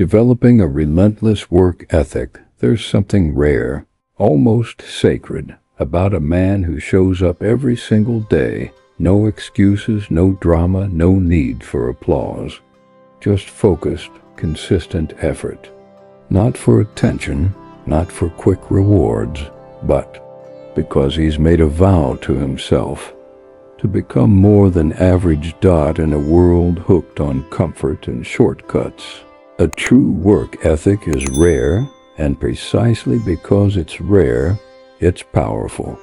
Developing a relentless work ethic, there's something rare, almost sacred, about a man who shows up every single day. No excuses, no drama, no need for applause. Just focused, consistent effort. Not for attention, not for quick rewards, but because he's made a vow to himself to become more than average dot in a world hooked on comfort and shortcuts. A true work ethic is rare, and precisely because it's rare, it's powerful.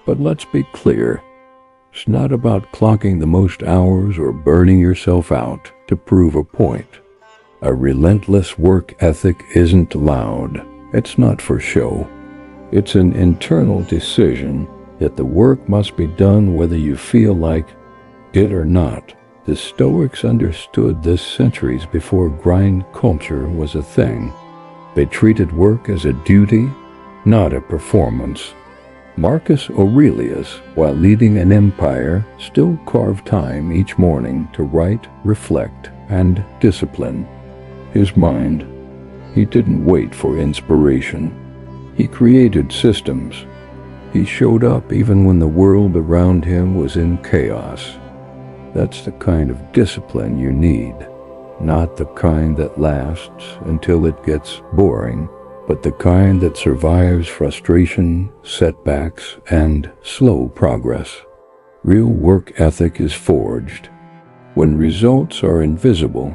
But let's be clear. It's not about clocking the most hours or burning yourself out to prove a point. A relentless work ethic isn't loud. It's not for show. It's an internal decision that the work must be done whether you feel like it or not. The Stoics understood this centuries before grind culture was a thing. They treated work as a duty, not a performance. Marcus Aurelius, while leading an empire, still carved time each morning to write, reflect, and discipline his mind. He didn't wait for inspiration. He created systems. He showed up even when the world around him was in chaos. That's the kind of discipline you need, not the kind that lasts until it gets boring, but the kind that survives frustration, setbacks, and slow progress. Real work ethic is forged when results are invisible,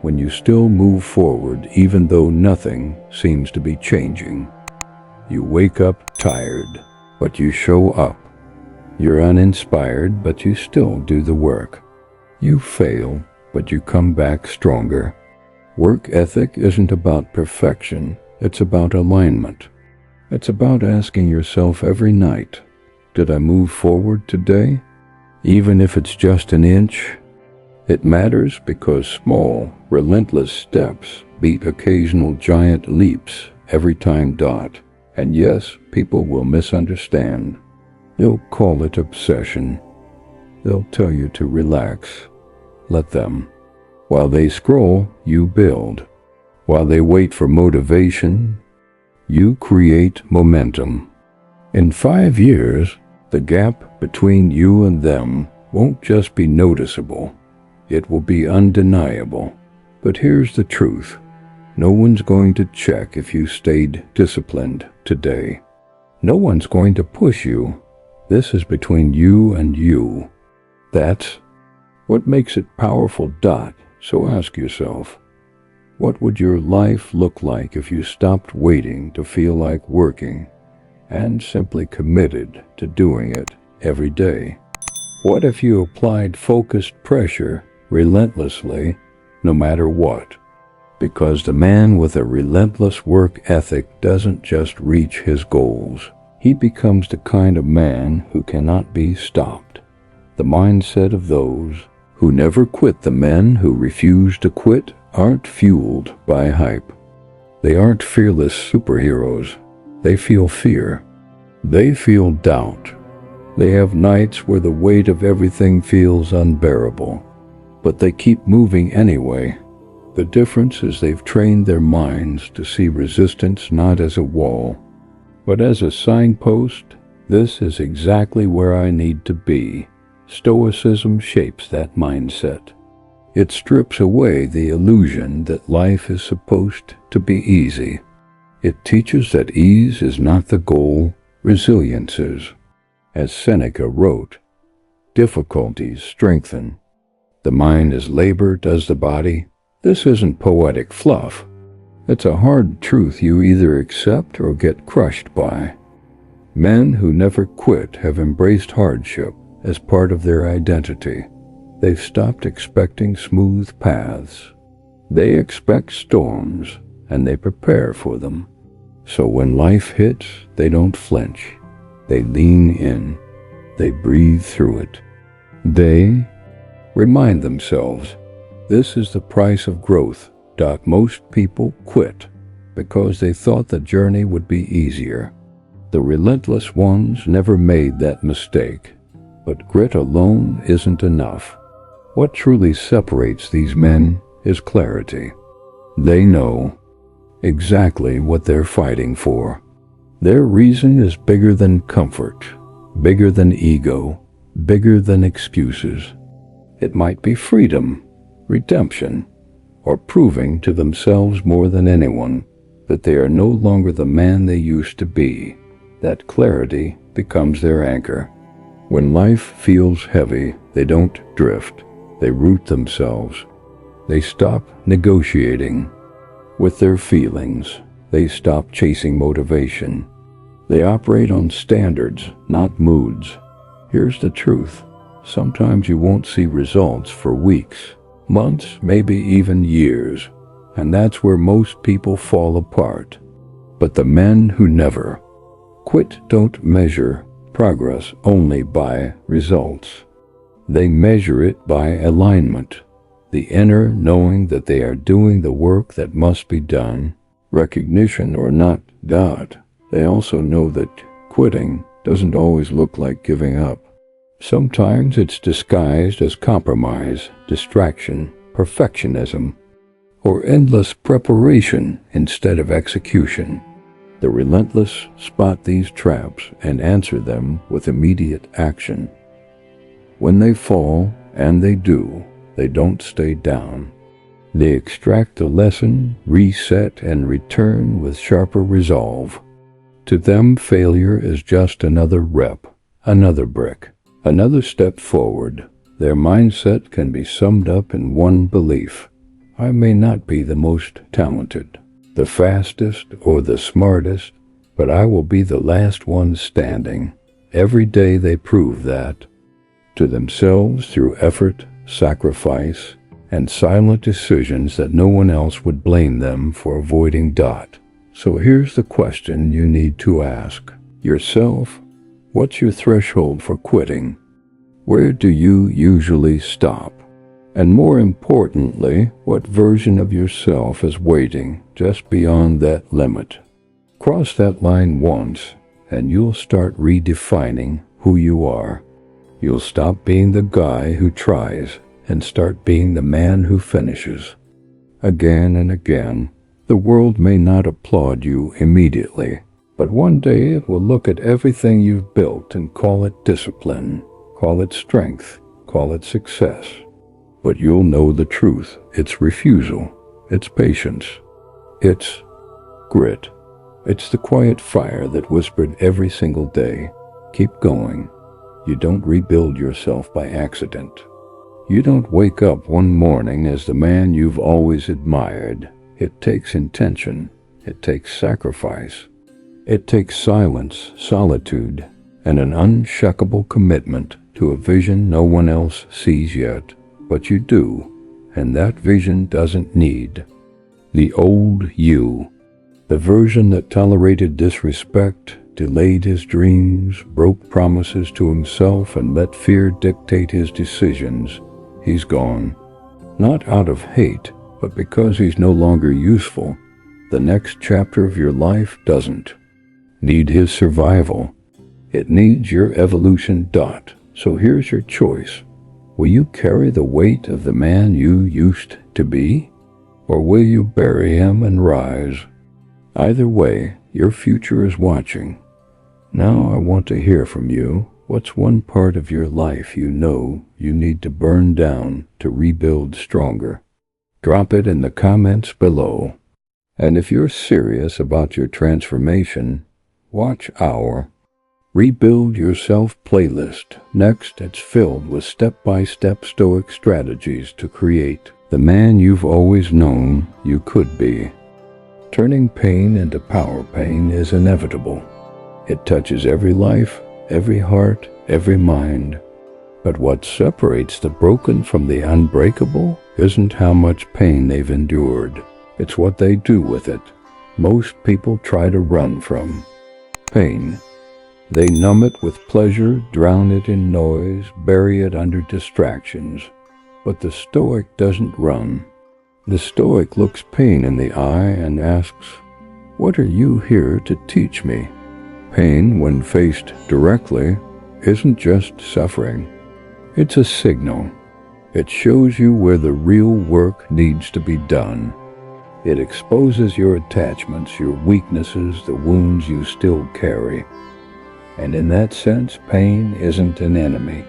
when you still move forward even though nothing seems to be changing. You wake up tired, but you show up. You're uninspired, but you still do the work. You fail, but you come back stronger. Work ethic isn't about perfection. It's about alignment. It's about asking yourself every night, did I move forward today? Even if it's just an inch. It matters because small, relentless steps beat occasional giant leaps every time dot. And yes, people will misunderstand. They'll call it obsession. They'll tell you to relax. Let them. While they scroll, you build. While they wait for motivation, you create momentum. In 5 years, the gap between you and them won't just be noticeable. It will be undeniable. But here's the truth. No one's going to check if you stayed disciplined today. No one's going to push you. This is between you and you. That's what makes it powerful. So ask yourself, what would your life look like if you stopped waiting to feel like working and simply committed to doing it every day? What if you applied focused pressure relentlessly, no matter what? Because the man with a relentless work ethic doesn't just reach his goals. He becomes the kind of man who cannot be stopped. The mindset of those who never quit. The men who refuse to quit aren't fueled by hype. They aren't fearless superheroes. They feel fear. They feel doubt. They have nights where the weight of everything feels unbearable, but they keep moving anyway. The difference is they've trained their minds to see resistance not as a wall, but as a signpost. This is exactly where I need to be. Stoicism shapes that mindset. It strips away the illusion that life is supposed to be easy. It teaches that ease is not the goal, resilience is. As Seneca wrote, difficulties strengthen. The mind is labor, does the body. This isn't poetic fluff. It's a hard truth you either accept or get crushed by. Men who never quit have embraced hardship as part of their identity. They've stopped expecting smooth paths. They expect storms, and they prepare for them. So when life hits, they don't flinch. They lean in. They breathe through it. They remind themselves, this is the price of growth. Most people quit because they thought the journey would be easier. The relentless ones never made that mistake. But grit alone isn't enough. What truly separates these men is clarity. They know exactly what they're fighting for. Their reason is bigger than comfort, bigger than ego, bigger than excuses. It might be freedom, redemption, or proving to themselves more than anyone that they are no longer the man they used to be. That clarity becomes their anchor. When life feels heavy, they don't drift. They root themselves. They stop negotiating with their feelings. They stop chasing motivation. They operate on standards, not moods. Here's the truth. Sometimes you won't see results for weeks, months, maybe even years, and that's where most people fall apart. But the men who never quit don't measure progress only by results. They measure it by alignment, the inner knowing that they are doing the work that must be done, recognition or not God. They also know that quitting doesn't always look like giving up. Sometimes it's disguised as compromise, distraction, perfectionism, or endless preparation instead of execution. The relentless spot these traps and answer them with immediate action. When they fall, and they do, they don't stay down. They extract the lesson, reset, and return with sharper resolve. To them, failure is just another rep, another brick, another step forward. Their mindset can be summed up in one belief: I may not be the most talented, the fastest, or the smartest, but I will be the last one standing. Every day they prove that to themselves through effort, sacrifice, and silent decisions that no one else would blame them for avoiding. So here's the question you need to ask yourself: what's your threshold for quitting? Where do you usually stop? And more importantly, what version of yourself is waiting just beyond that limit? Cross that line once, and you'll start redefining who you are. You'll stop being the guy who tries and start being the man who finishes. Again and again, the world may not applaud you immediately, but one day it will look at everything you've built and call it discipline, call it strength, call it success. But you'll know the truth. It's refusal. It's patience. It's grit. It's the quiet fire that whispered every single day, keep going. You don't rebuild yourself by accident. You don't wake up one morning as the man you've always admired. It takes intention. It takes sacrifice. It takes silence, solitude, and an unshakable commitment to a vision no one else sees yet. But you do, and that vision doesn't need the old you, the version that tolerated disrespect, delayed his dreams, broke promises to himself, and let fear dictate his decisions. He's gone, not out of hate, but because he's no longer useful. The next chapter of your life doesn't need his survival. It needs your evolution. So here's your choice. Will you carry the weight of the man you used to be? Or will you bury him and rise? Either way, your future is watching. Now I want to hear from you. What's one part of your life you know you need to burn down to rebuild stronger? Drop it in the comments below. And if you're serious about your transformation, watch our Rebuild Yourself playlist. Next, it's filled with step-by-step Stoic strategies to create the man you've always known you could be. Turning pain into power pain is inevitable. It touches every life, every heart, every mind. But what separates the broken from the unbreakable isn't how much pain they've endured. It's what they do with it. Most people try to run from pain. They numb it with pleasure, drown it in noise, bury it under distractions. But the Stoic doesn't run. The Stoic looks pain in the eye and asks, "What are you here to teach me?" Pain, when faced directly, isn't just suffering. It's a signal. It shows you where the real work needs to be done. It exposes your attachments, your weaknesses, the wounds you still carry. And in that sense, pain isn't an enemy.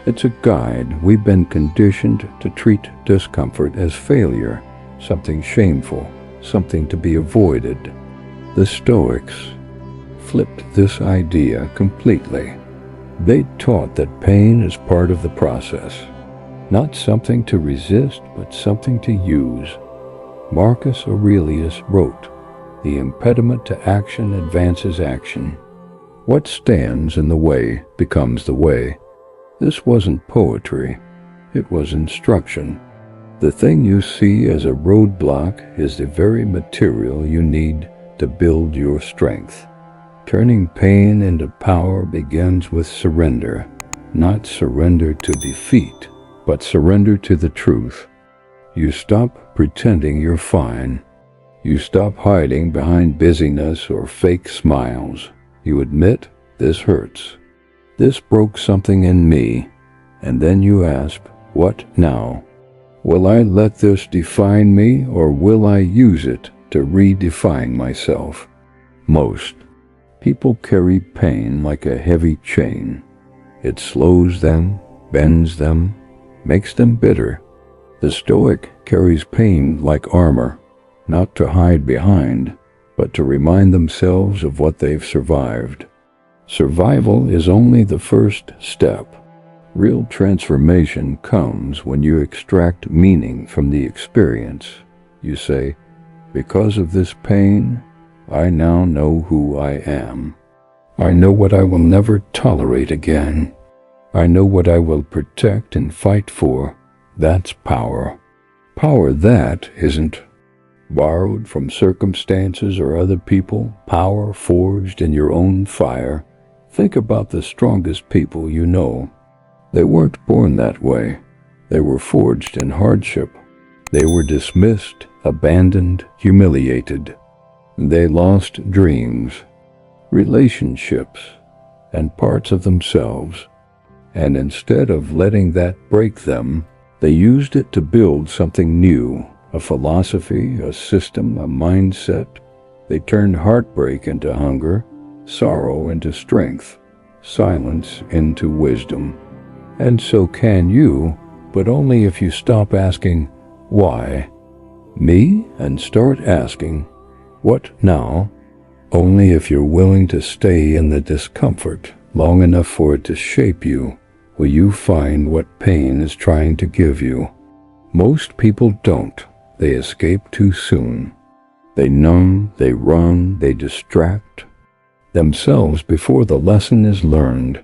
It's a guide. We've been conditioned to treat discomfort as failure, something shameful, something to be avoided. The Stoics flipped this idea completely. They taught that pain is part of the process, not something to resist, but something to use. Marcus Aurelius wrote, "The impediment to action advances action. What stands in the way becomes the way." This wasn't poetry, it was instruction. The thing you see as a roadblock is the very material you need to build your strength. Turning pain into power begins with surrender, not surrender to defeat, but surrender to the truth. You stop pretending you're fine. You stop hiding behind busyness or fake smiles. You admit, this hurts. This broke something in me. And then you ask, what now? Will I let this define me, or will I use it to redefine myself? Most people carry pain like a heavy chain. It slows them, bends them, makes them bitter. The Stoic carries pain like armor, not to hide behind, but to remind themselves of what they've survived. Survival is only the first step. Real transformation comes when you extract meaning from the experience. You say, because of this pain, I now know who I am. I know what I will never tolerate again. I know what I will protect and fight for. That's power. Power that isn't borrowed from circumstances or other people. Power forged in your own fire. Think about the strongest people you know. They weren't born that way. They were forged in hardship. They were dismissed, abandoned, humiliated. They lost dreams, relationships, and parts of themselves. And instead of letting that break them, they used it to build something new, a philosophy, a system, a mindset. They turned heartbreak into hunger, sorrow into strength, silence into wisdom. And so can you, but only if you stop asking, why me, and start asking, what now? Only if you're willing to stay in the discomfort long enough for it to shape you, will you find what pain is trying to give you. Most people don't. They escape too soon. They numb, they run, they distract themselves before the lesson is learned.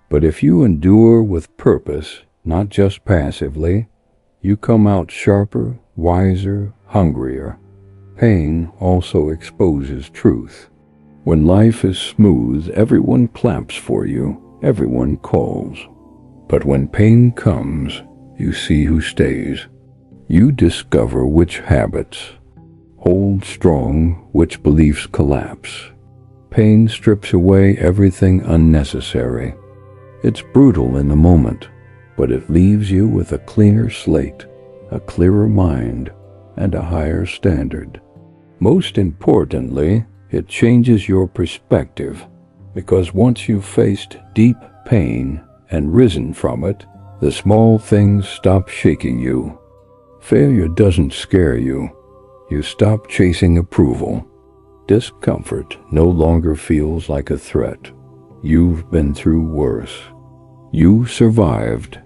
But if you endure with purpose, not just passively, you come out sharper, wiser, hungrier. Pain also exposes truth. When life is smooth, everyone claps for you, everyone calls. But when pain comes, you see who stays. You discover which habits hold strong, which beliefs collapse. Pain strips away everything unnecessary. It's brutal in the moment, but it leaves you with a cleaner slate, a clearer mind, and a higher standard. Most importantly, it changes your perspective, because once you've faced deep pain and risen from it, the small things stop shaking you. Failure doesn't scare you. You stop chasing approval. Discomfort no longer feels like a threat. You've been through worse. You survived.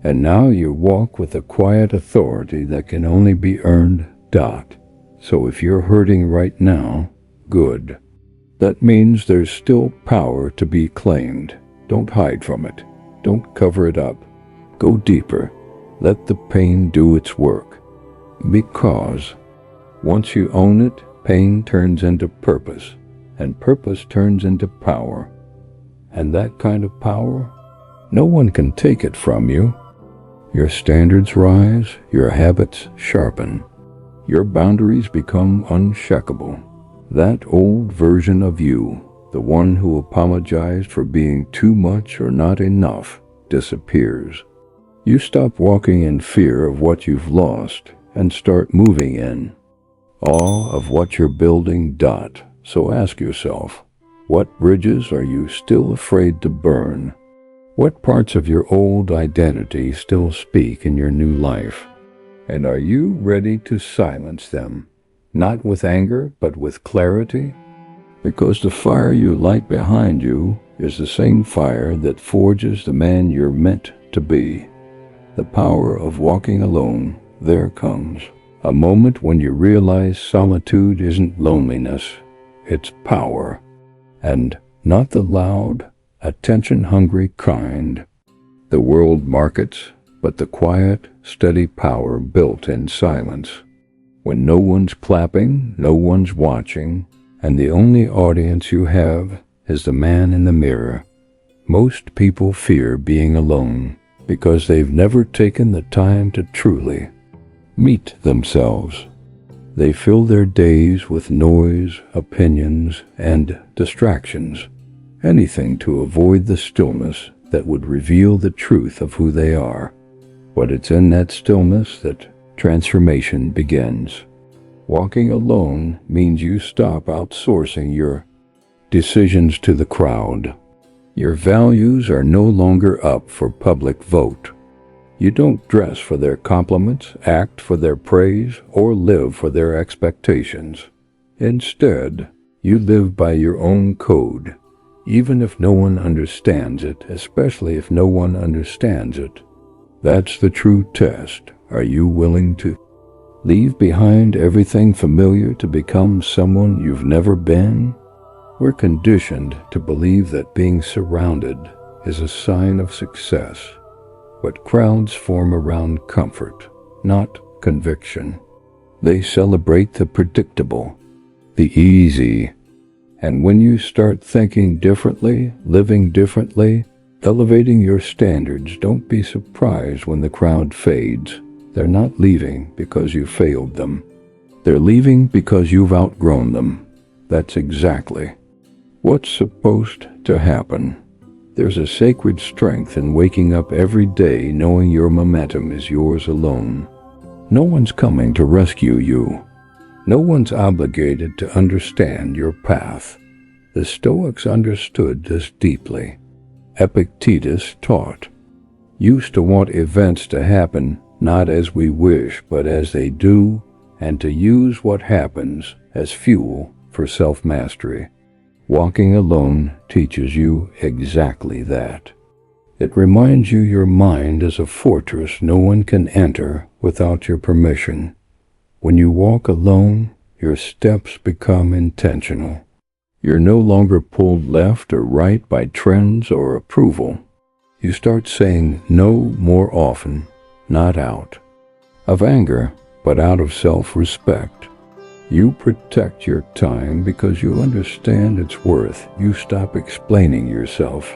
And now you walk with a quiet authority that can only be earned. So if you're hurting right now, good. That means there's still power to be claimed. Don't hide from it. Don't cover it up. Go deeper. Let the pain do its work. Because once you own it, pain turns into purpose, and purpose turns into power. And that kind of power, no one can take it from you. Your standards rise, your habits sharpen. Your boundaries become unshakable. That old version of you, the one who apologized for being too much or not enough, disappears. You stop walking in fear of what you've lost and start moving in awe of what you're building. So ask yourself, what bridges are you still afraid to burn? What parts of your old identity still speak in your new life? And are you ready to silence them? Not with anger, but with clarity? Because the fire you light behind you is the same fire that forges the man you're meant to be. The power of walking alone, there comes a moment when you realize solitude isn't loneliness, it's power, and not the loud, attention-hungry kind the world markets, but the quiet, steady power built in silence. When no one's clapping, no one's watching, and the only audience you have is the man in the mirror. Most people fear being alone because they've never taken the time to truly meet themselves. They fill their days with noise, opinions, and distractions, anything to avoid the stillness that would reveal the truth of who they are. But it's in that stillness that transformation begins. Walking alone means you stop outsourcing your decisions to the crowd. Your values are no longer up for public vote. You don't dress for their compliments, act for their praise, or live for their expectations. Instead, you live by your own code, even if no one understands it, especially if no one understands it. That's the true test. Are you willing to leave behind everything familiar to become someone you've never been? We're conditioned to believe that being surrounded is a sign of success. But crowds form around comfort, not conviction. They celebrate the predictable, the easy. And when you start thinking differently, living differently, elevating your standards, don't be surprised when the crowd fades. They're not leaving because you failed them. They're leaving because you've outgrown them. That's exactly what's supposed to happen. There's a sacred strength in waking up every day knowing your momentum is yours alone. No one's coming to rescue you. No one's obligated to understand your path. The Stoics understood this deeply. Epictetus taught, used to want events to happen not as we wish, but as they do, and to use what happens as fuel for self-mastery. Walking alone teaches you exactly that. It reminds you your mind is a fortress no one can enter without your permission. When you walk alone, your steps become intentional. You're no longer pulled left or right by trends or approval. You start saying no more often, not out of anger, but out of self-respect. You protect your time because you understand its worth. You stop explaining yourself.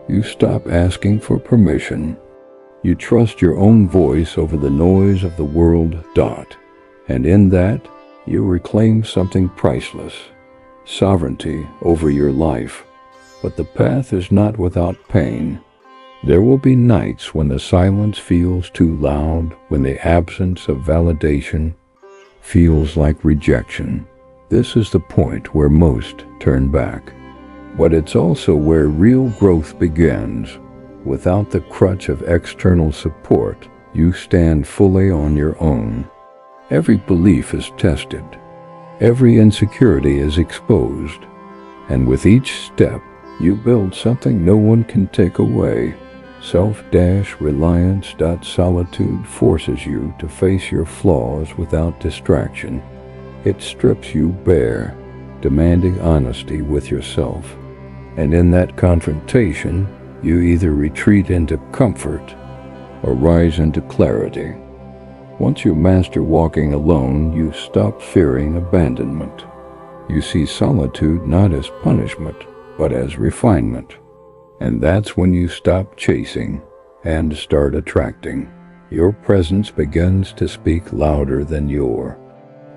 You stop asking for permission. You trust your own voice over the noise of the world. And in that, you reclaim something priceless, sovereignty over your life. But the path is not without pain. There will be nights when the silence feels too loud, when the absence of validation feels like rejection. This is the point where most turn back. But it's also where real growth begins. Without the crutch of external support, you stand fully on your own. Every belief is tested. Every insecurity is exposed. And with each step, you build something no one can take away. Self-reliance. Solitude forces you to face your flaws without distraction. It strips you bare, demanding honesty with yourself. And in that confrontation, you either retreat into comfort or rise into clarity. Once you master walking alone, you stop fearing abandonment. You see solitude not as punishment, but as refinement. And that's when you stop chasing and start attracting. Your presence begins to speak louder than your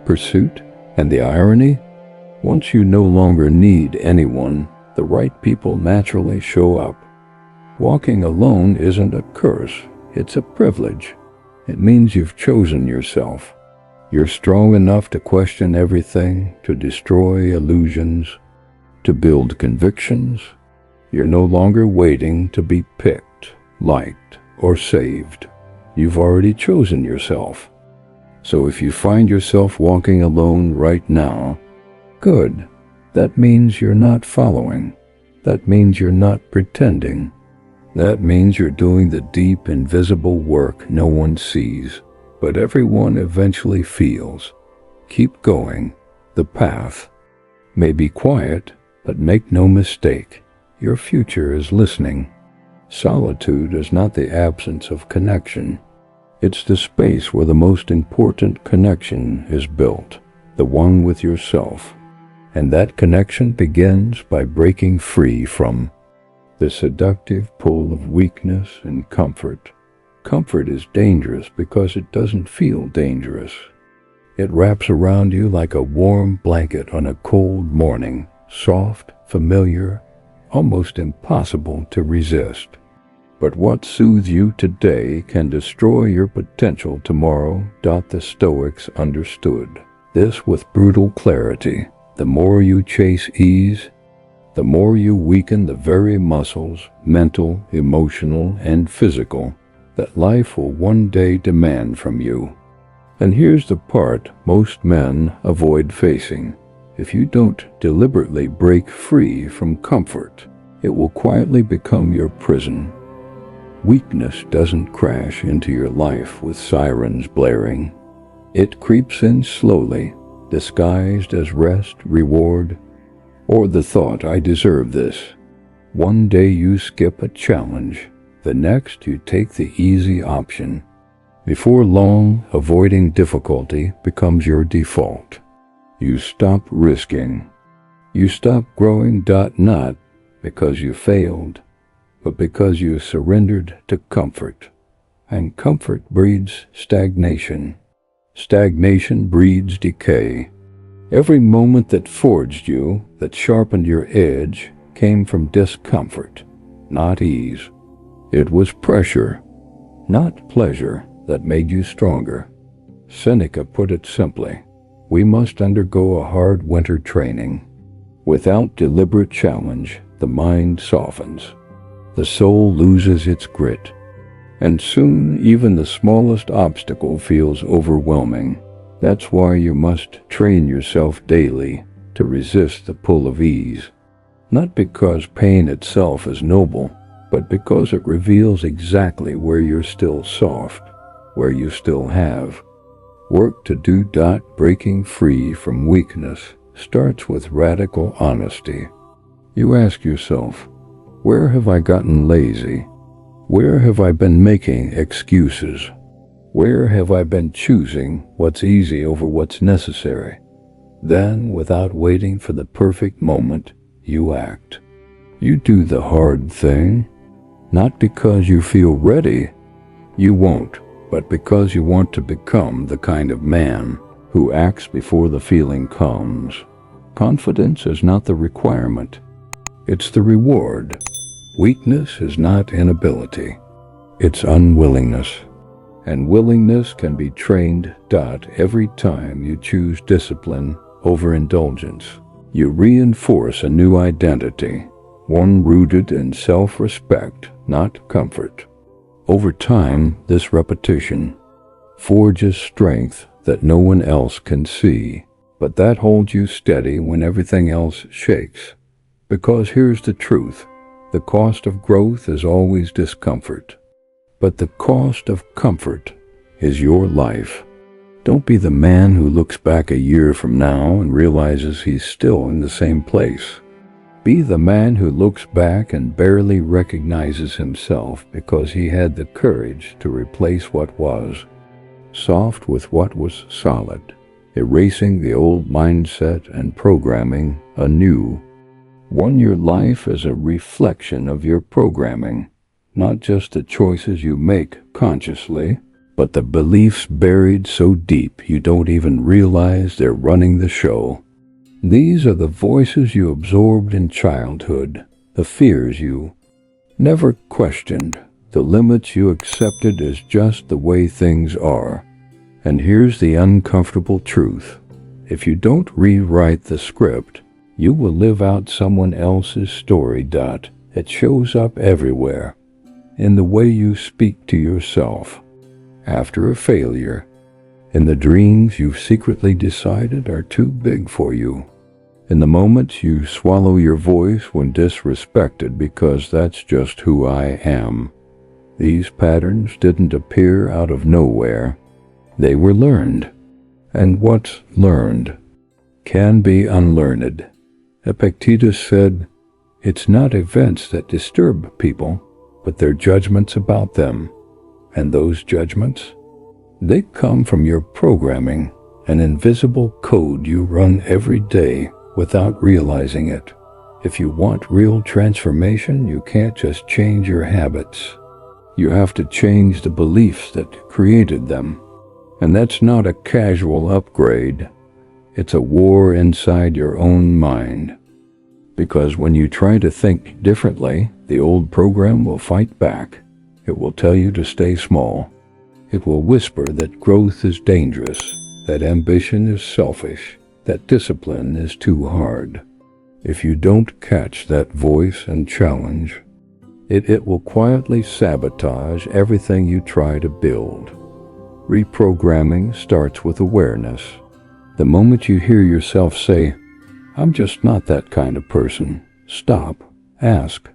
pursuit. And the irony? Once you no longer need anyone, the right people naturally show up. Walking alone isn't a curse, it's a privilege. It means you've chosen yourself. You're strong enough to question everything, to destroy illusions, to build convictions. You're no longer waiting to be picked, liked, or saved. You've already chosen yourself. So if you find yourself walking alone right now, good. That means you're not following. That means you're not pretending. That means you're doing the deep, invisible work no one sees, but everyone eventually feels. Keep going. The path may be quiet, but make no mistake, your future is listening. Solitude is not the absence of connection. It's the space where the most important connection is built, the one with yourself. And that connection begins by breaking free from the seductive pull of weakness and comfort. Comfort is dangerous because it doesn't feel dangerous. It wraps around you like a warm blanket on a cold morning, soft, familiar, almost impossible to resist. But what soothes you today can destroy your potential tomorrow. The Stoics understood this with brutal clarity. The more you chase ease, the more you weaken the very muscles, mental, emotional, and physical, that life will one day demand from you. And here's the part most men avoid facing. If you don't deliberately break free from comfort, it will quietly become your prison. Weakness doesn't crash into your life with sirens blaring. It creeps in slowly, disguised as rest, reward, or the thought, I deserve this. One day you skip a challenge, the next you take the easy option. Before long, avoiding difficulty becomes your default. You stop risking. You stop growing, not because you failed, but because you surrendered to comfort. And comfort breeds stagnation. Stagnation breeds decay. Every moment that forged you, that sharpened your edge, came from discomfort, not ease. It was pressure, not pleasure, that made you stronger. Seneca put it simply, we must undergo a hard winter training. Without deliberate challenge, the mind softens. The soul loses its grit. And soon even the smallest obstacle feels overwhelming. That's why you must train yourself daily to resist the pull of ease. Not because pain itself is noble, but because it reveals exactly where you're still soft, where you still have work to do. Breaking free from weakness starts with radical honesty. You ask yourself, where have I gotten lazy? Where have I been making excuses? Where have I been choosing what's easy over what's necessary? Then, without waiting for the perfect moment, you act. You do the hard thing, not because you feel ready. You won't, but because you want to become the kind of man who acts before the feeling comes. Confidence is not the requirement. It's the reward. Weakness is not inability. It's unwillingness. And willingness can be trained. Every time you choose discipline over indulgence, you reinforce a new identity, one rooted in self-respect, not comfort. Over time, this repetition forges strength that no one else can see, but that holds you steady when everything else shakes. Because here's the truth, the cost of growth is always discomfort, but the cost of comfort is your life. Don't be the man who looks back a year from now and realizes he's still in the same place. Be the man who looks back and barely recognizes himself because he had the courage to replace what was soft with what was solid, erasing the old mindset and programming a new one. Your life is a reflection of your programming, not just the choices you make consciously, but the beliefs buried so deep you don't even realize they're running the show. These are the voices you absorbed in childhood, the fears you never questioned, the limits you accepted as just the way things are. And here's the uncomfortable truth. If you don't rewrite the script, you will live out someone else's story. It shows up everywhere. In the way you speak to yourself after a failure, in the dreams you've secretly decided are too big for you, in the moments you swallow your voice when disrespected because that's just who I am. These patterns didn't appear out of nowhere. They were learned. And what's learned can be unlearned. Epictetus said, "It's not events that disturb people, but their judgments about them. And those judgments, they come from your programming, an invisible code you run every day without realizing it. If you want real transformation, you can't just change your habits. You have to change the beliefs that created them. And that's not a casual upgrade. It's a war inside your own mind. Because when you try to think differently, the old program will fight back. It will tell you to stay small. It will whisper that growth is dangerous, that ambition is selfish, that discipline is too hard. If you don't catch that voice and challenge, it will quietly sabotage everything you try to build. Reprogramming starts with awareness. The moment you hear yourself say, "I'm just not that kind of person," stop, ask,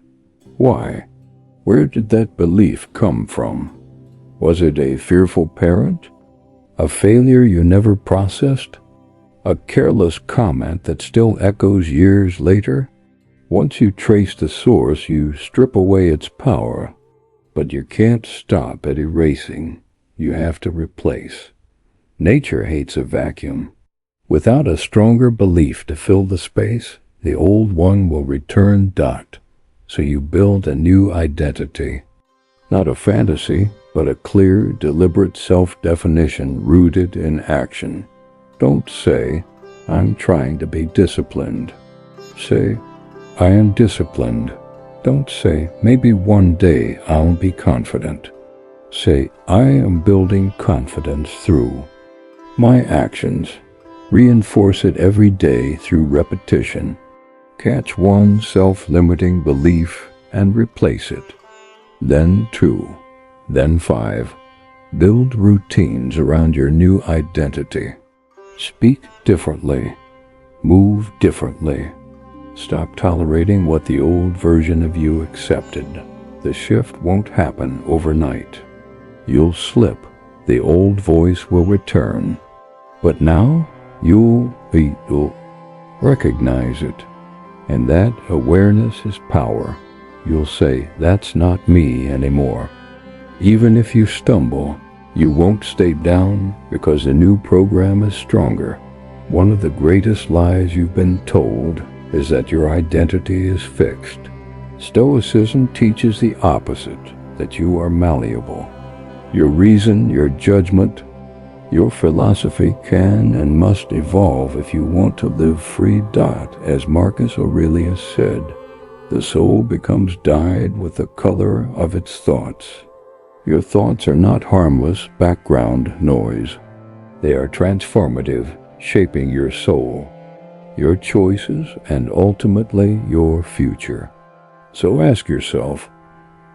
why? Where did that belief come from? Was it a fearful parent? A failure you never processed? A careless comment that still echoes years later? Once you trace the source, you strip away its power. But you can't stop at erasing. You have to replace. Nature hates a vacuum. Without a stronger belief to fill the space, the old one will return. So you build a new identity. Not a fantasy, but a clear, deliberate self-definition rooted in action. Don't say, "I'm trying to be disciplined." Say, "I am disciplined." Don't say, "Maybe one day I'll be confident." Say, "I am building confidence through my actions." Reinforce it every day through repetition. Catch one self-limiting belief and replace it. Then 2, then 5. Build routines around your new identity. Speak differently. Move differently. Stop tolerating what the old version of you accepted. The shift won't happen overnight. You'll slip. The old voice will return. But now, you'll recognize it. And that awareness is power. You'll say, "That's not me anymore." Even if you stumble, you won't stay down because the new program is stronger. One of the greatest lies you've been told is that your identity is fixed. Stoicism teaches the opposite, that you are malleable. Your reason, your judgment, your philosophy can and must evolve if you want to live free. As Marcus Aurelius said, the soul becomes dyed with the color of its thoughts. Your thoughts are not harmless background noise. They are transformative, shaping your soul, your choices, and ultimately your future. So ask yourself,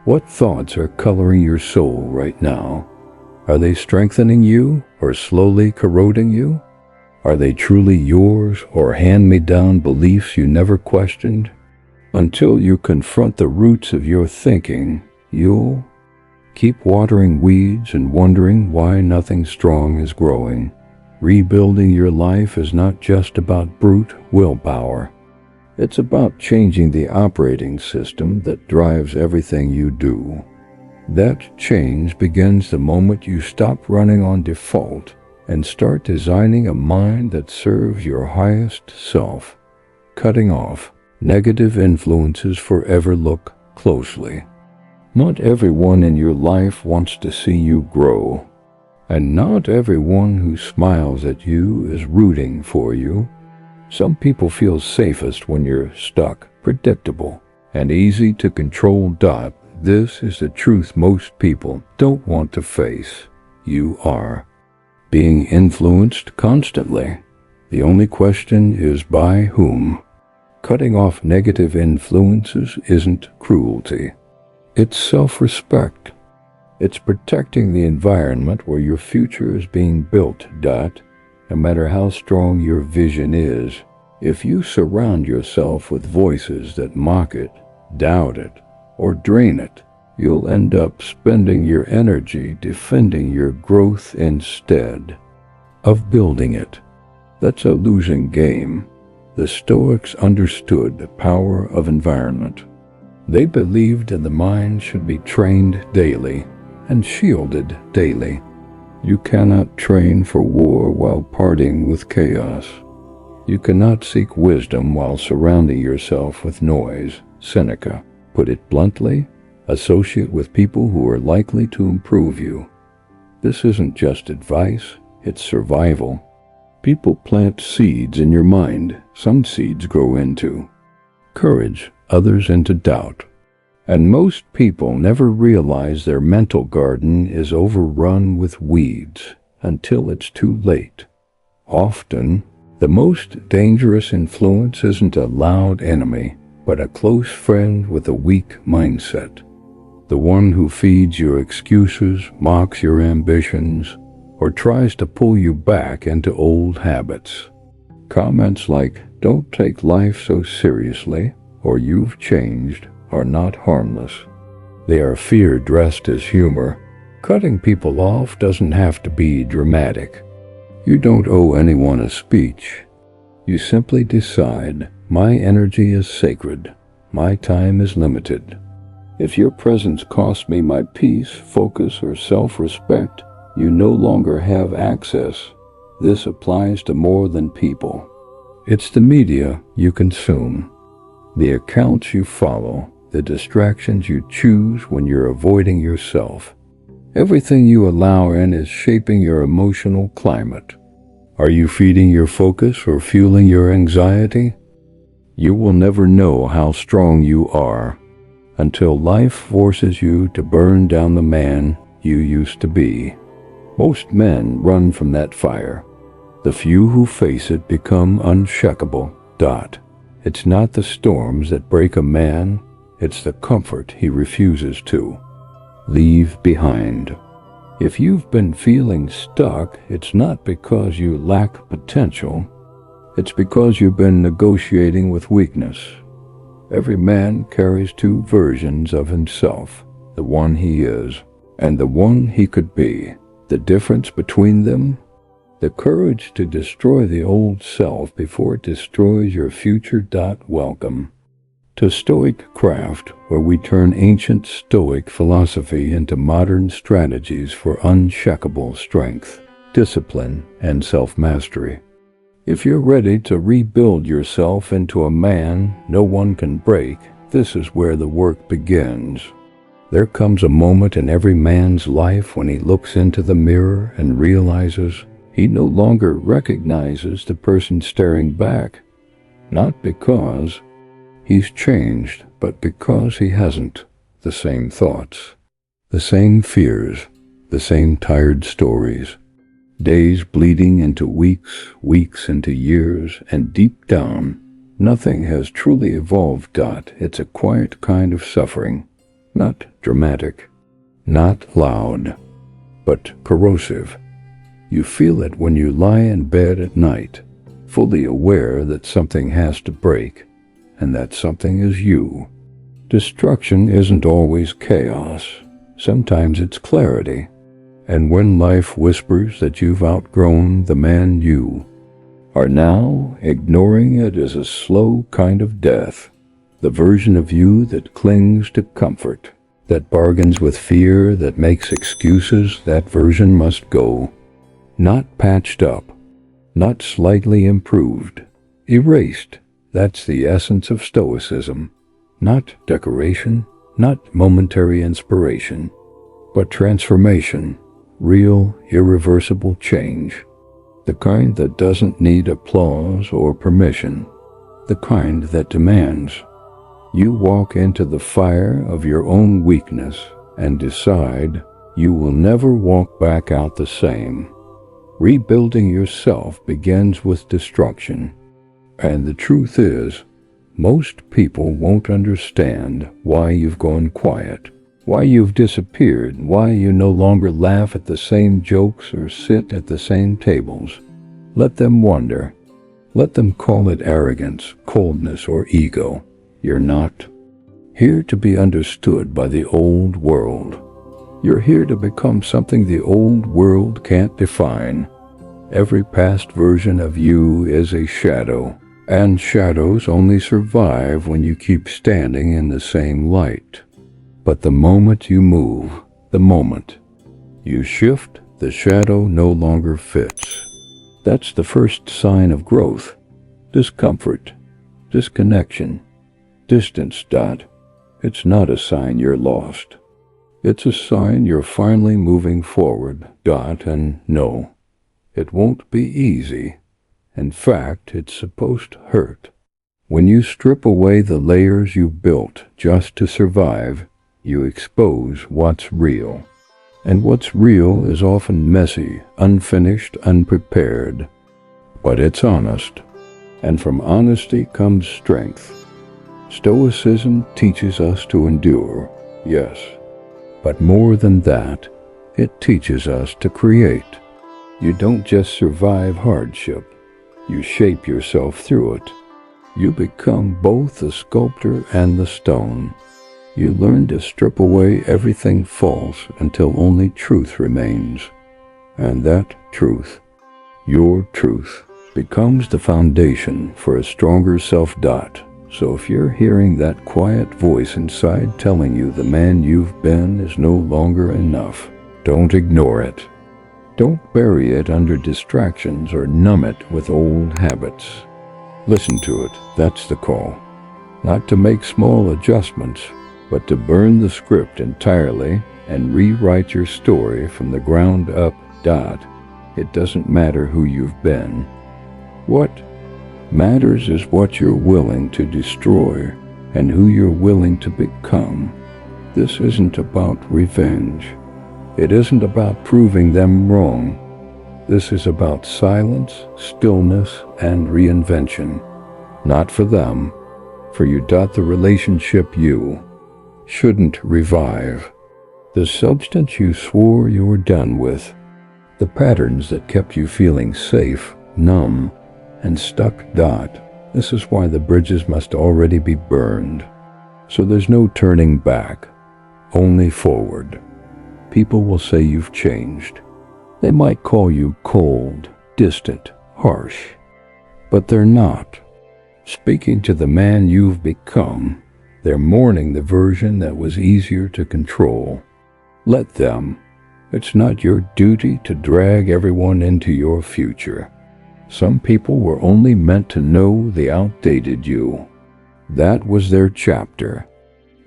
what thoughts are coloring your soul right now? Are they strengthening you or slowly corroding you? Are they truly yours or hand-me-down beliefs you never questioned? Until you confront the roots of your thinking, you'll keep watering weeds and wondering why nothing strong is growing. Rebuilding your life is not just about brute willpower. It's about changing the operating system that drives everything you do. That change begins the moment you stop running on default and start designing a mind that serves your highest self, cutting off negative influences forever. Look closely. Not everyone in your life wants to see you grow, and not everyone who smiles at you is rooting for you. Some people feel safest when you're stuck, predictable, and easy to control. This is the truth most people don't want to face. You are being influenced constantly. The only question is by whom. Cutting off negative influences isn't cruelty. It's self-respect. It's protecting the environment where your future is being built. No matter how strong your vision is, if you surround yourself with voices that mock it, doubt it, or drain it, you'll end up spending your energy defending your growth instead of building it. That's a losing game. The Stoics understood the power of environment. They believed the mind should be trained daily and shielded daily. You cannot train for war while partying with chaos. You cannot seek wisdom while surrounding yourself with noise. Seneca put it bluntly, associate with people who are likely to improve you. This isn't just advice, it's survival. People plant seeds in your mind. Some seeds grow into courage, others into doubt. And most people never realize their mental garden is overrun with weeds until it's too late. Often, the most dangerous influence isn't a loud enemy, but a close friend with a weak mindset. The one who feeds your excuses, mocks your ambitions, or tries to pull you back into old habits. Comments like, "Don't take life so seriously," or "You've changed," are not harmless. They are fear dressed as humor. Cutting people off doesn't have to be dramatic. You don't owe anyone a speech. You simply decide, my energy is sacred. My time is limited. If your presence costs me my peace, focus, or self-respect, you no longer have access. This applies to more than people. It's the media you consume, the accounts you follow, the distractions you choose when you're avoiding yourself. Everything you allow in is shaping your emotional climate. Are you feeding your focus or fueling your anxiety? You will never know how strong you are until life forces you to burn down the man you used to be. Most men run from that fire. The few who face it become unshakable. It's not the storms that break a man, it's the comfort he refuses to leave behind. If you've been feeling stuck, it's not because you lack potential. It's because you've been negotiating with weakness. Every man carries two versions of himself, the one he is and the one he could be. The difference between them? The courage to destroy the old self before it destroys your future. Welcome to StoicCraft, where we turn ancient Stoic philosophy into modern strategies for unshakable strength, discipline, and self-mastery. If you're ready to rebuild yourself into a man no one can break, this is where the work begins. There comes a moment in every man's life when he looks into the mirror and realizes he no longer recognizes the person staring back, not because he's changed, but because he hasn't. The same thoughts, the same fears, the same tired stories. Days bleeding into weeks, weeks into years, and deep down, nothing has truly evolved. It's a quiet kind of suffering, not dramatic, not loud, but corrosive. You feel it when you lie in bed at night, fully aware that something has to break, and that something is you. Destruction isn't always chaos. Sometimes it's clarity. And when life whispers that you've outgrown the man you are now, ignoring it is a slow kind of death. The version of you that clings to comfort, that bargains with fear, that makes excuses, that version must go. Not patched up, not slightly improved, erased. That's the essence of Stoicism. Not decoration, not momentary inspiration, but transformation, real, irreversible change. The kind that doesn't need applause or permission, the kind that demands. You walk into the fire of your own weakness and decide you will never walk back out the same. Rebuilding yourself begins with destruction. And the truth is, most people won't understand why you've gone quiet, why you've disappeared, why you no longer laugh at the same jokes or sit at the same tables. Let them wonder. Let them call it arrogance, coldness, or ego. You're not here to be understood by the old world. You're here to become something the old world can't define. Every past version of you is a shadow, and shadows only survive when you keep standing in the same light. But the moment you move, the moment you shift, the shadow no longer fits. That's the first sign of growth. Discomfort, disconnection, distance. It's not a sign you're lost. It's a sign you're finally moving forward. And no, it won't be easy. In fact, it's supposed to hurt. When you strip away the layers you built just to survive, you expose what's real. And what's real is often messy, unfinished, unprepared. But it's honest. And from honesty comes strength. Stoicism teaches us to endure, yes. But more than that, it teaches us to create. You don't just survive hardship. You shape yourself through it. You become both the sculptor and the stone. You learn to strip away everything false until only truth remains. And that truth, your truth, becomes the foundation for a stronger self. So if you're hearing that quiet voice inside telling you the man you've been is no longer enough, don't ignore it. Don't bury it under distractions or numb it with old habits. Listen to it, that's the call. Not to make small adjustments, but to burn the script entirely and rewrite your story from the ground up. It doesn't matter who you've been. What matters is what you're willing to destroy and who you're willing to become. This isn't about revenge. It isn't about proving them wrong. This is about silence, stillness, and reinvention. Not for them, for you. The relationship you shouldn't revive. The substance you swore you were done with. The patterns that kept you feeling safe, numb, and stuck. This is why the bridges must already be burned. So there's no turning back, only forward. People will say you've changed. They might call you cold, distant, harsh. But they're not. Speaking to the man you've become, they're mourning the version that was easier to control. Let them. It's not your duty to drag everyone into your future. Some people were only meant to know the outdated you. That was their chapter.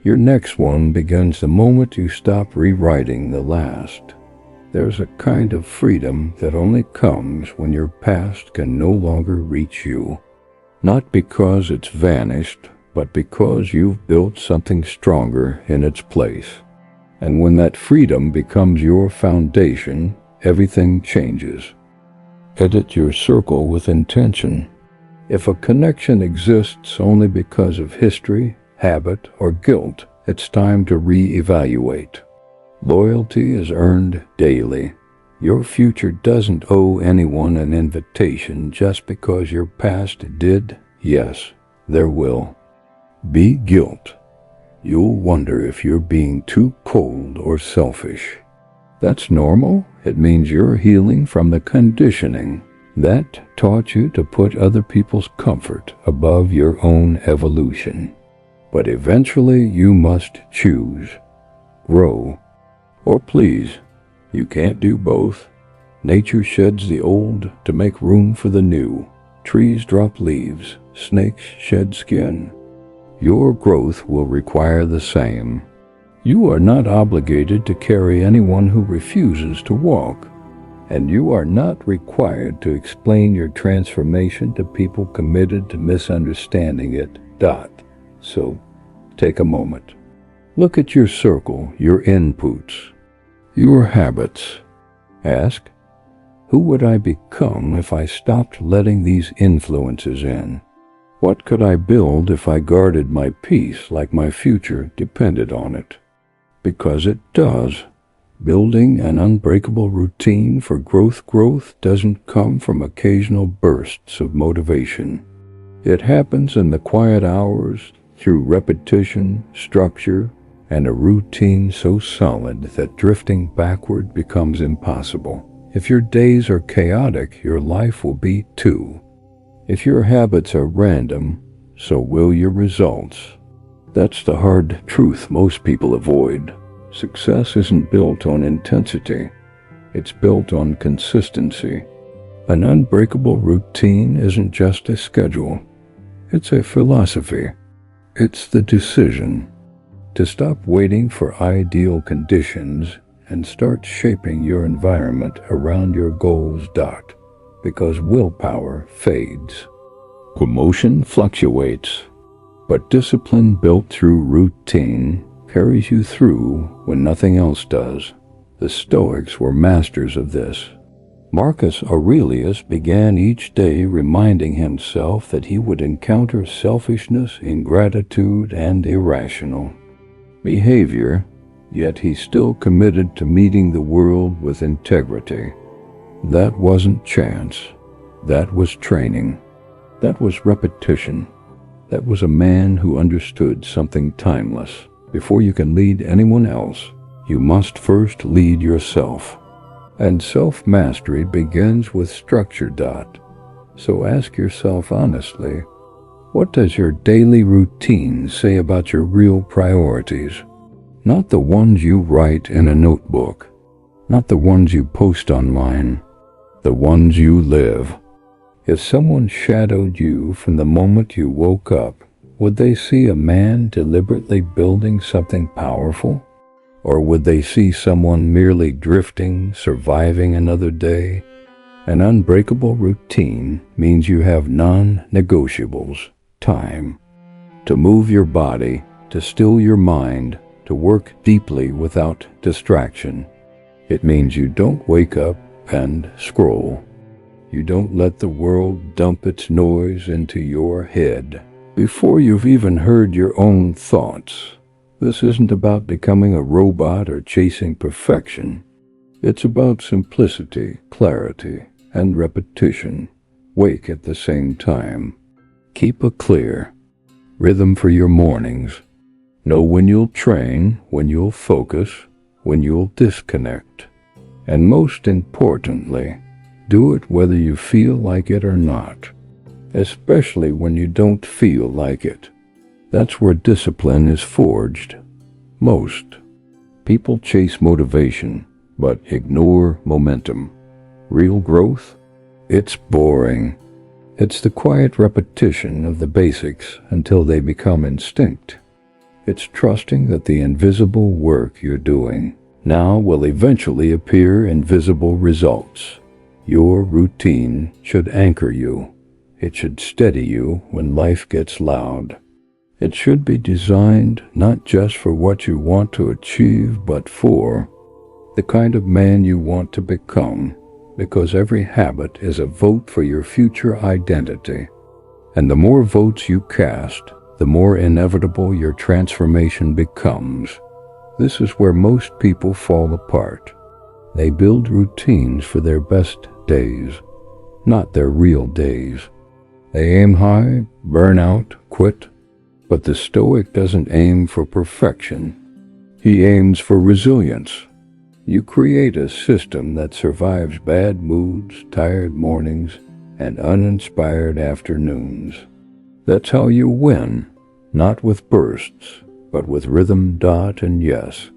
Your next one begins the moment you stop rewriting the last. There's a kind of freedom that only comes when your past can no longer reach you. Not because it's vanished, but because you've built something stronger in its place. And when that freedom becomes your foundation, everything changes. Edit your circle with intention. If a connection exists only because of history, habit, or guilt, it's time to re-evaluate. Loyalty is earned daily. Your future doesn't owe anyone an invitation just because your past did. Yes, there will be guilt. You'll wonder if you're being too cold or selfish. That's normal. It means you're healing from the conditioning that taught you to put other people's comfort above your own evolution. But eventually you must choose. Grow. Or please, you can't do both. Nature sheds the old to make room for the new. Trees drop leaves. Snakes shed skin. Your growth will require the same. You are not obligated to carry anyone who refuses to walk, and you are not required to explain your transformation to people committed to misunderstanding it. So, take a moment. Look at your circle, your inputs, your habits. Ask, Who would I become if I stopped letting these influences in? What could I build if I guarded my peace like my future depended on it? Because it does. Building an unbreakable routine for growth doesn't come from occasional bursts of motivation. It happens in the quiet hours, through repetition, structure, and a routine so solid that drifting backward becomes impossible. If your days are chaotic, your life will be too. If your habits are random, so will your results. That's the hard truth most people avoid. Success isn't built on intensity. It's built on consistency. An unbreakable routine isn't just a schedule. It's a philosophy. It's the decision to stop waiting for ideal conditions and start shaping your environment around your goals. Because willpower fades. Emotion fluctuates, but discipline built through routine carries you through when nothing else does. The Stoics were masters of this. Marcus Aurelius began each day reminding himself that he would encounter selfishness, ingratitude, and irrational behavior, yet he still committed to meeting the world with integrity. That wasn't chance. That was training. That was repetition. That was a man who understood something timeless. Before you can lead anyone else, you must first lead yourself. And self-mastery begins with structure. So ask yourself honestly, what does your daily routine say about your real priorities? Not the ones you write in a notebook, not the ones you post online, the ones you live. If someone shadowed you from the moment you woke up, would they see a man deliberately building something powerful? Or would they see someone merely drifting, surviving another day? An unbreakable routine means you have non-negotiables. Time. To move your body, to still your mind, to work deeply without distraction. It means you don't wake up and scroll. You don't let the world dump its noise into your head before you've even heard your own thoughts. This isn't about becoming a robot or chasing perfection. It's about simplicity, clarity, and repetition. Wake at the same time. Keep a clear rhythm for your mornings. Know when you'll train, when you'll focus, when you'll disconnect. And most importantly, do it whether you feel like it or not, especially when you don't feel like it. That's where discipline is forged. Most people chase motivation, but ignore momentum. Real growth? It's boring. It's the quiet repetition of the basics until they become instinct. It's trusting that the invisible work you're doing now will eventually appear in visible results. Your routine should anchor you. It should steady you when life gets loud. It should be designed not just for what you want to achieve, but for the kind of man you want to become, because every habit is a vote for your future identity. And the more votes you cast, the more inevitable your transformation becomes. This is where most people fall apart. They build routines for their best days, not their real days. They aim high, burn out, quit. But the Stoic doesn't aim for perfection. He aims for resilience. You create a system that survives bad moods, tired mornings, and uninspired afternoons. That's how you win, not with bursts, but with rhythm. And yes,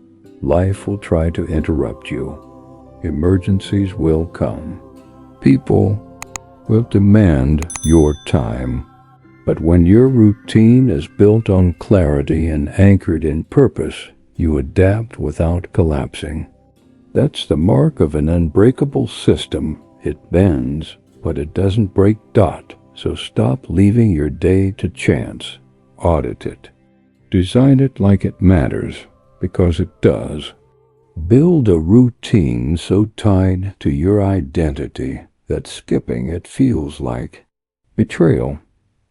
life will try to interrupt you. Emergencies will come. People will demand your time. But when your routine is built on clarity and anchored in purpose, you adapt without collapsing. That's the mark of an unbreakable system. It bends, but it doesn't break. So stop leaving your day to chance. Audit it. Design it like it matters, because it does. Build a routine so tied to your identity that skipping it feels like betrayal.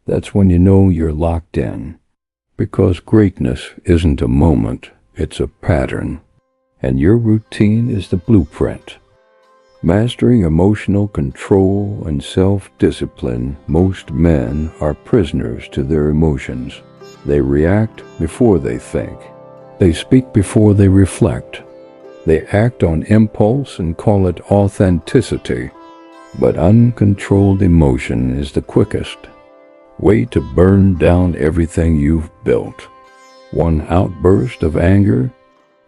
That's when you know you're locked in. Because greatness isn't a moment, it's a pattern. And your routine is the blueprint. Mastering emotional control and self-discipline, most men are prisoners to their emotions. They react before they think. They speak before they reflect. They act on impulse and call it authenticity. But uncontrolled emotion is the quickest way to burn down everything you've built. One outburst of anger,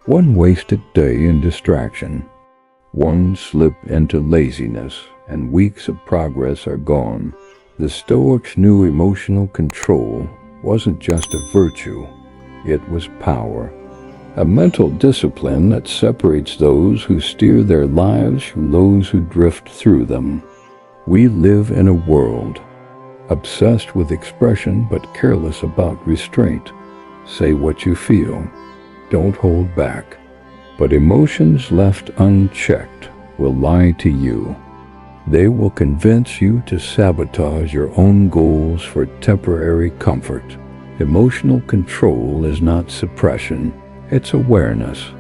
one wasted day in distraction, one slip into laziness, and weeks of progress are gone. The Stoics knew emotional control wasn't just a virtue, it was power. A mental discipline that separates those who steer their lives from those who drift through them. We live in a world obsessed with expression but careless about restraint. Say what you feel. Don't hold back. But emotions left unchecked will lie to you. They will convince you to sabotage your own goals for temporary comfort. Emotional control is not suppression. It's awareness.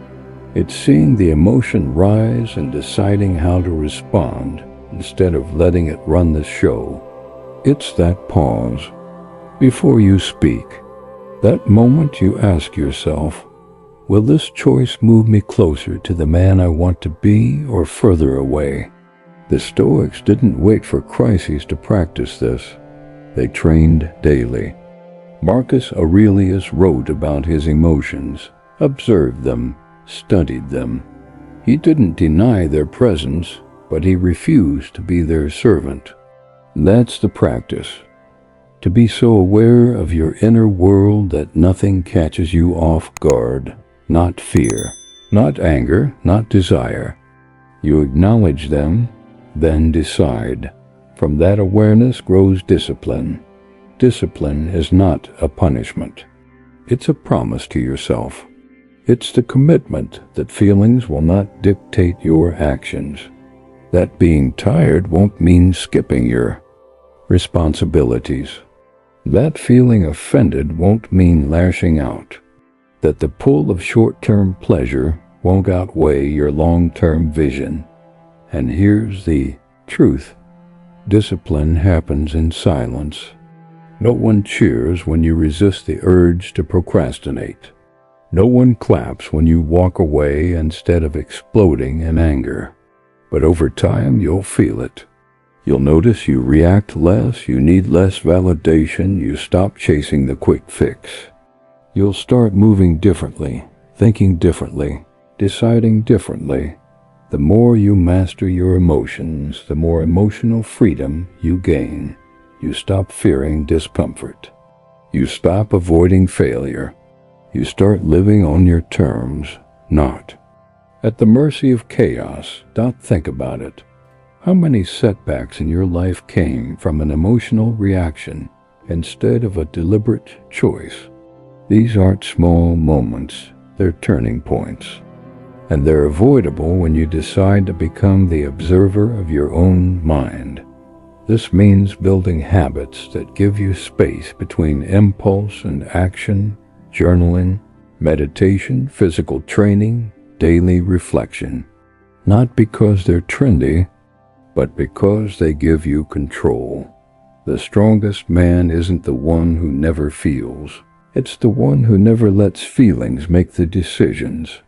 It's seeing the emotion rise and deciding how to respond instead of letting it run the show. It's that pause before you speak. That moment you ask yourself, will this choice move me closer to the man I want to be or further away? The Stoics didn't wait for crises to practice this. They trained daily. Marcus Aurelius wrote about his emotions, observed them, studied them. He didn't deny their presence, but he refused to be their servant. That's the practice. To be so aware of your inner world that nothing catches you off guard. Not fear, not anger, not desire. You acknowledge them, then decide. From that awareness grows discipline. Discipline is not a punishment. It's a promise to yourself. It's the commitment that feelings will not dictate your actions. That being tired won't mean skipping your responsibilities. That feeling offended won't mean lashing out. That the pull of short-term pleasure won't outweigh your long-term vision. And here's the truth. Discipline happens in silence. No one cheers when you resist the urge to procrastinate. No one claps when you walk away instead of exploding in anger. But over time, you'll feel it. You'll notice you react less, you need less validation, you stop chasing the quick fix. You'll start moving differently, thinking differently, deciding differently. The more you master your emotions, the more emotional freedom you gain. You stop fearing discomfort. You stop avoiding failure. You start living on your terms, not at the mercy of chaos. Don't think about it. How many setbacks in your life came from an emotional reaction instead of a deliberate choice? These aren't small moments, they're turning points. And they're avoidable when you decide to become the observer of your own mind. This means building habits that give you space between impulse and action, journaling, meditation, physical training, daily reflection. Not because they're trendy, but because they give you control. The strongest man isn't the one who never feels. It's the one who never lets feelings make the decisions.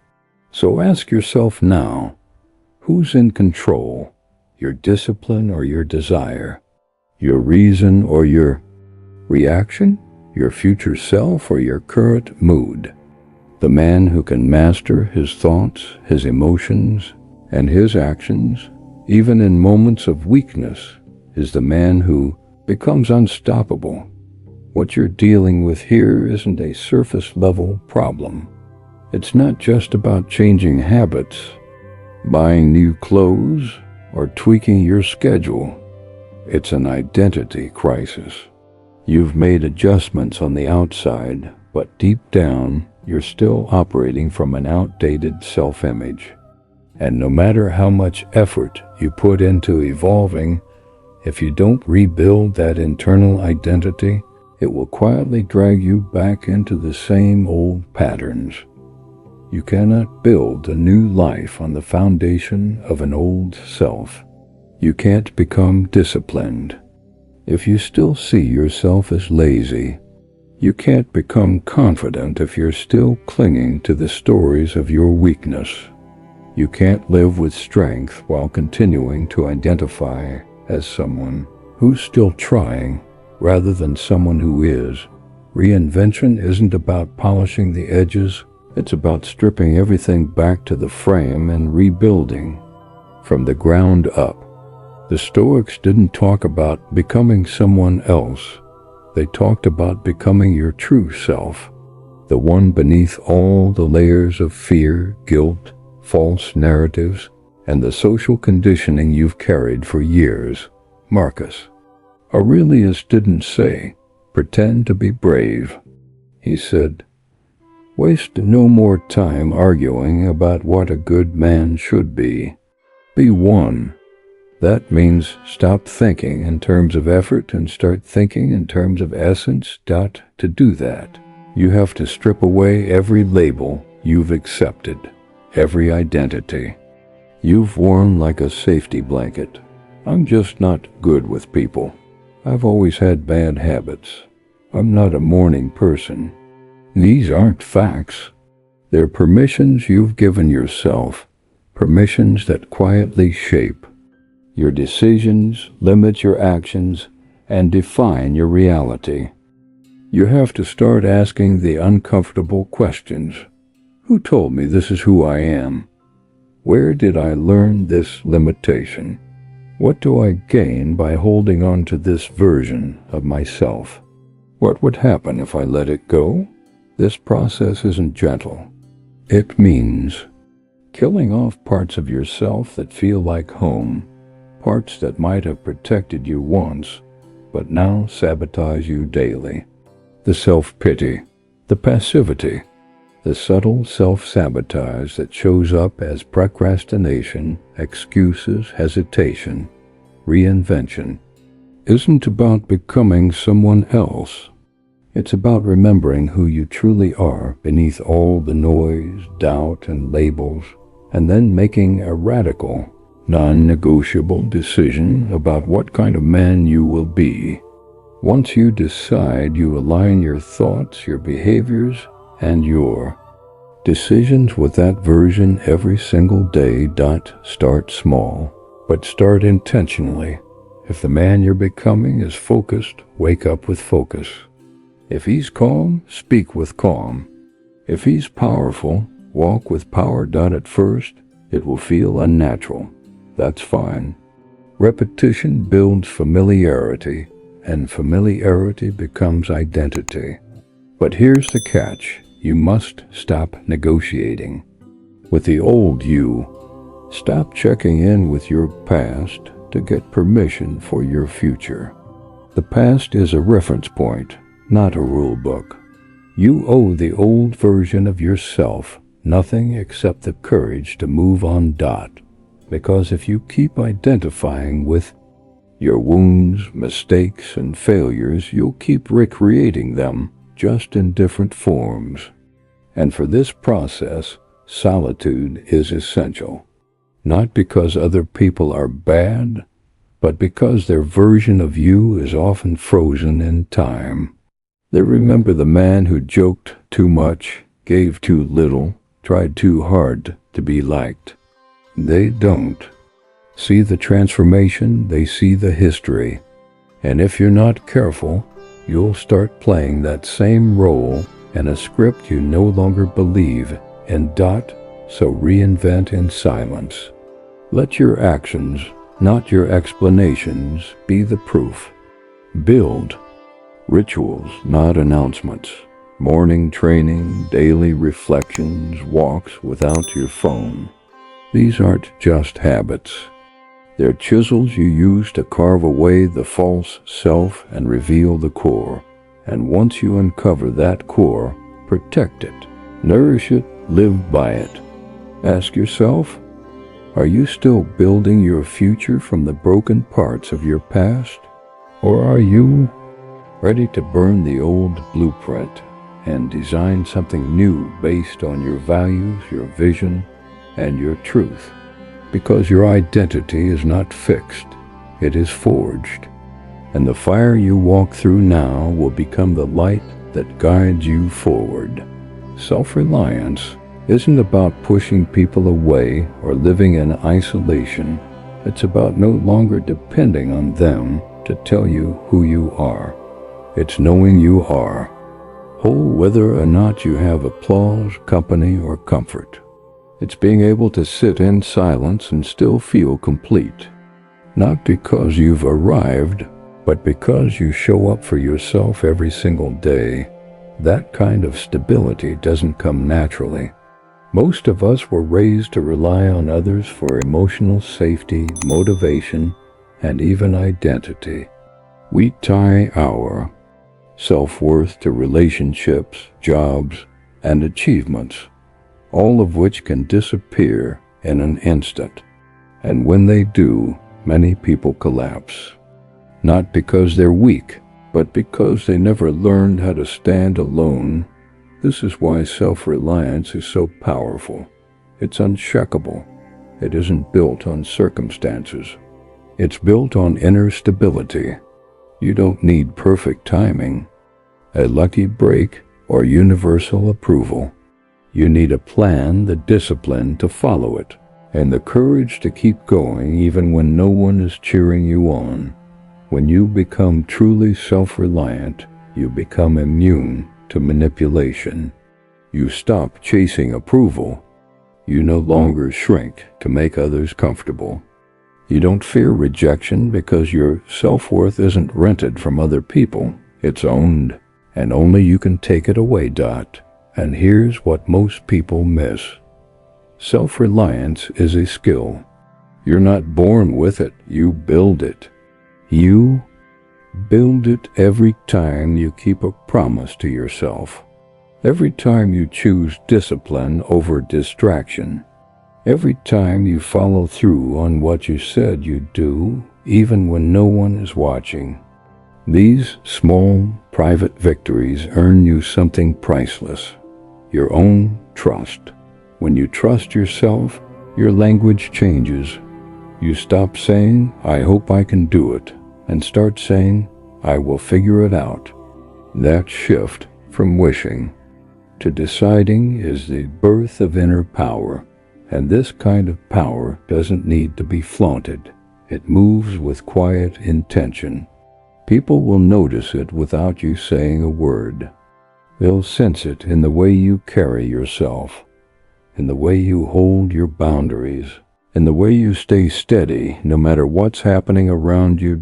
So ask yourself now, who's in control? Your discipline or your desire? Your reason or your reaction? Your future self or your current mood? The man who can master his thoughts, his emotions, and his actions, even in moments of weakness, is the man who becomes unstoppable. What you're dealing with here isn't a surface-level problem. It's not just about changing habits, buying new clothes, or tweaking your schedule. It's an identity crisis. You've made adjustments on the outside, but deep down, you're still operating from an outdated self-image. And no matter how much effort you put into evolving, if you don't rebuild that internal identity, it will quietly drag you back into the same old patterns. You cannot build a new life on the foundation of an old self. You can't become disciplined if you still see yourself as lazy. You can't become confident if you're still clinging to the stories of your weakness. You can't live with strength while continuing to identify as someone who's still trying rather than someone who is. Reinvention isn't about polishing the edges. It's about stripping everything back to the frame and rebuilding from the ground up. The Stoics didn't talk about becoming someone else. They talked about becoming your true self, the one beneath all the layers of fear, guilt, false narratives, and the social conditioning you've carried for years. Marcus Aurelius didn't say, "Pretend to be brave." He said, "Waste no more time arguing about what a good man should be. Be one." That means stop thinking in terms of effort and start thinking in terms of essence. To do that, you have to strip away every label you've accepted, every identity you've worn like a safety blanket. I'm just not good with people. I've always had bad habits. I'm not a morning person. These aren't facts. They're permissions you've given yourself, permissions that quietly shape your decisions, limit your actions, and define your reality. You have to start asking the uncomfortable questions. Who told me this is who I am? Where did I learn this limitation? What do I gain by holding on to this version of myself? What would happen if I let it go? This process isn't gentle. It means killing off parts of yourself that feel like home, parts that might have protected you once, but now sabotage you daily. The self-pity, the passivity, the subtle self-sabotage that shows up as procrastination, excuses, hesitation. Reinvention isn't about becoming someone else. It's about remembering who you truly are beneath all the noise, doubt, and labels, and then making a radical, non-negotiable decision about what kind of man you will be. Once you decide, you align your thoughts, your behaviors, and your decisions with that version every single day. Start small, but start intentionally. If the man you're becoming is focused, wake up with focus. If he's calm, speak with calm. If he's powerful, walk with power. At first, it will feel unnatural. That's fine. Repetition builds familiarity, and familiarity becomes identity. But here's the catch. You must stop negotiating with the old you. Stop checking in with your past to get permission for your future. The past is a reference point, not a rule book. You owe the old version of yourself nothing except the courage to move on. Because if you keep identifying with your wounds, mistakes, and failures, you'll keep recreating them, just in different forms. And for this process, solitude is essential. Not because other people are bad, but because their version of you is often frozen in time. They remember the man who joked too much, gave too little, tried too hard to be liked. They don't see the transformation, they see the history. And if you're not careful, you'll start playing that same role in a script you no longer believe in. So reinvent in silence. Let your actions, not your explanations, be the proof. Build rituals, not announcements. Morning training, daily reflections, walks without your phone. These aren't just habits. They're chisels you use to carve away the false self and reveal the core. And once you uncover that core, protect it. Nourish it, live by it. Ask yourself, are you still building your future from the broken parts of your past? Or are you ready to burn the old blueprint and design something new based on your values, your vision, and your truth? Because your identity is not fixed, it is forged. And the fire you walk through now will become the light that guides you forward. Self-reliance isn't about pushing people away or living in isolation. It's about no longer depending on them to tell you who you are. It's knowing you are whole whether or not you have applause, company, or comfort. It's being able to sit in silence and still feel complete. Not because you've arrived, but because you show up for yourself every single day. That kind of stability doesn't come naturally. Most of us were raised to rely on others for emotional safety, motivation, and even identity. We tie our self-worth to relationships, jobs, and achievements, all of which can disappear in an instant. And when they do, many people collapse. Not because they're weak, but because they never learned how to stand alone. This is why self-reliance is so powerful. It's unshakable. It isn't built on circumstances. It's built on inner stability. You don't need perfect timing, a lucky break, or universal approval. You need a plan, the discipline to follow it, and the courage to keep going even when no one is cheering you on. When you become truly self-reliant, you become immune to manipulation. You stop chasing approval. You no longer shrink to make others comfortable. You don't fear rejection because your self-worth isn't rented from other people. It's owned, and only you can take it away. And here's what most people miss. Self-reliance is a skill. You're not born with it, you build it. You build it every time you keep a promise to yourself. Every time you choose discipline over distraction. Every time you follow through on what you said you'd do, even when no one is watching. These small, private victories earn you something priceless. Your own trust. When you trust yourself, your language changes. You stop saying, "I hope I can do it," and start saying, "I will figure it out." That shift from wishing to deciding is the birth of inner power. And this kind of power doesn't need to be flaunted. It moves with quiet intention. People will notice it without you saying a word. They'll sense it in the way you carry yourself, in the way you hold your boundaries, in the way you stay steady no matter what's happening around you.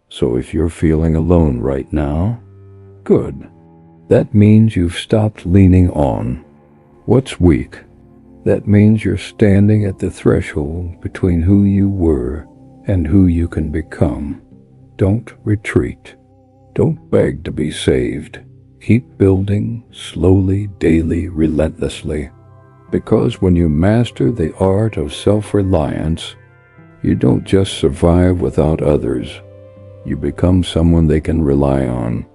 So if you're feeling alone right now, good. That means you've stopped leaning on what's weak. That means you're standing at the threshold between who you were and who you can become. Don't retreat. Don't beg to be saved. Keep building, slowly, daily, relentlessly. Because when you master the art of self-reliance, you don't just survive without others. You become someone they can rely on.